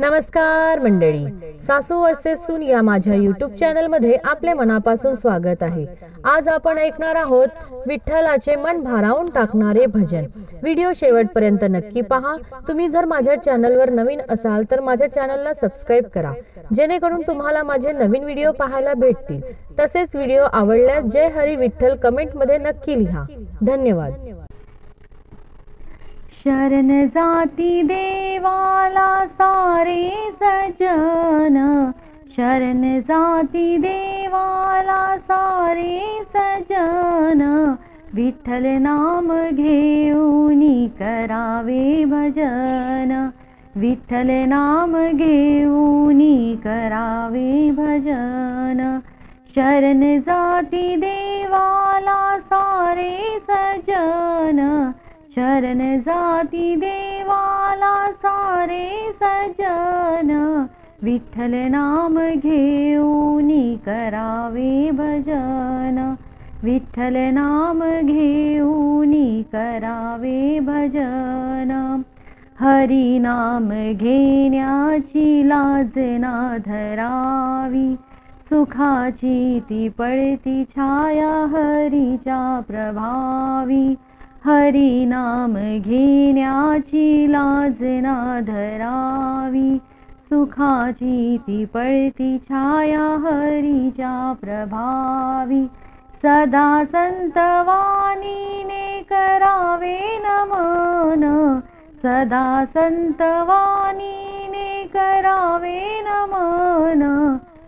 नमस्कार मंडळी, सासू वर्सेस सून या माझ्या यूट्यूब चॅनल मध्ये आपले मनापासून स्वागत आहे। आज आपण ऐकणार आहोत विठ्ठलाचे मन भारावून टाकणारे भजन। व्हिडिओ शेवटपर्यंत नक्की पहा। तुम्ही जर माझ्या चॅनलवर नवीन असाल तर माझ्या चॅनलला सबस्क्राइब करा, जेणेकरून तुम्हाला माझे नवीन व्हिडिओ पाहायला भेटतील। तसेच व्हिडिओ आवडल्यास जय हरी विठ्ठल कमेंट मध्ये नक्की लिहा। धन्यवाद। शरण जाती देवाला सारे सजन, शरण जाती देवाला सारे सजन, विठ्ठल नाम घेऊनी करावे भजन, विठ्ठल नाम घेऊनी करावे भजन। शरण जाती देवाला सारे सजन, शरण जाती देवाला सारे सजन, विठ्ठल नाम घेऊनी करावे भजन, विठ्ठल नाम घेऊनी करावे भजन। हरी नाम घेण्याची लाज ना धरावी, सुखाची ती पळती छाया हरीच्या प्रभावी, हरी नाम घेण्याची लाज ना धरावी, सुखाची ती पळती छाया हरीच्या प्रभावी। सदा संतवाणीने करावे नमन, सदा संतवाणीने करावे नमन,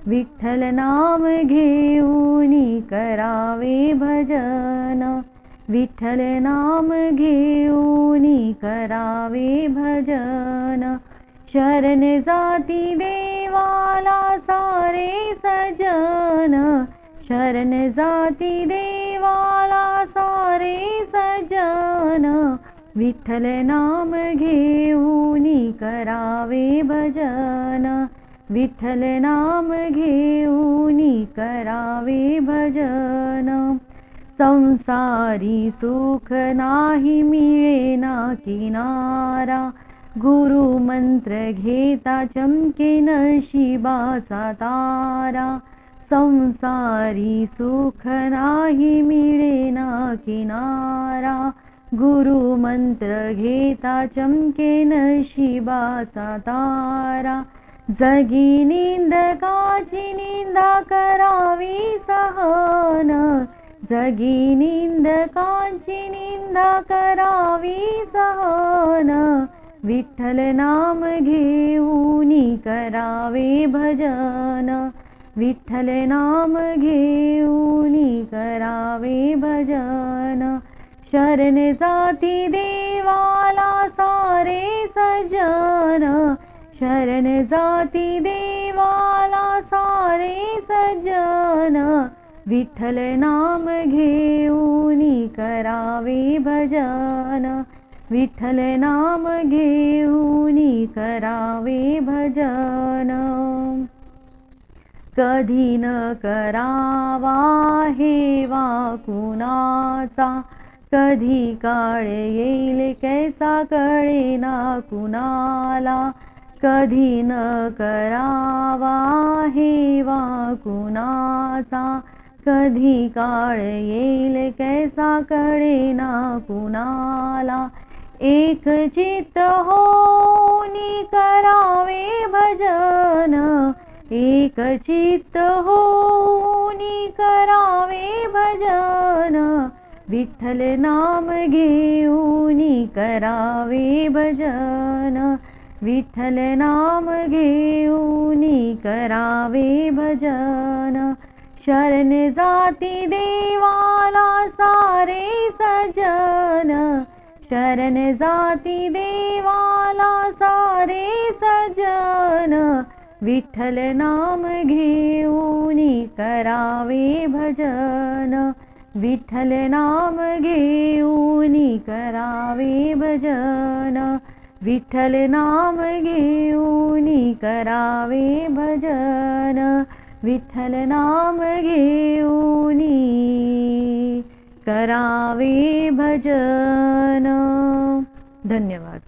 विठ्ठल नाम घेऊनी करावे भजन, विठ्ठल नाम घेऊनी करावे भजन। शरण जाती देवाला सारे सजन, शरण जाती देवाला सारे सजन, विठ्ठल नाम घेऊनी करावे भजन, विठ्ठल नाम घेऊनी करावे भजन। संसारी सुख नाही मिळेना किनारा, गुरु मंत्र घेता चमके नशिबाचा तारा। संसारी सुख नाही मिळेना किनारा, गुरु मंत्र घेता चमके नशिबाचा तारा। जगी निंदकाची निंदा करावी सहन, जगी निंदकाची निंदा करावी सहन, विठ्ठल नाम घेऊनी करावे भजन, विठ्ठल नाम घेऊनी करावे भजन। शरण जाती देवाला सारे सजन, शरण जाती देवाला सारे सजन, विठ्ठल नाम घेऊनी करावे भजन, विठ्ठल नाम घेऊनी करावे भजन। कधी न करावा हेवा कुणाचा, कधी काळ येईल कैसा कळेना कुणाला, कधी न करावा हेवा कुणाचा, कधी काळ येईल कैसा कळेना कुणाला। एक चित्त होऊनी करावे भजन, एक चित्त होऊनी करावे भजन, विठ्ठल नाम घेऊनी करावे भजन, विठ्ठल नाम घेऊनी करावे भजन। शरण जाती देवाला सारे सजन, शरण जाती देवाला सारे सजन, विठ्ठल नाम घेऊनी करावे भजन, विठ्ठल नाम घेऊनी करावे भजन, विठ्ठल नाम घेऊनी करावे भजन, विठ्ठल नाम घेऊनी करावे भजन। धन्यवाद।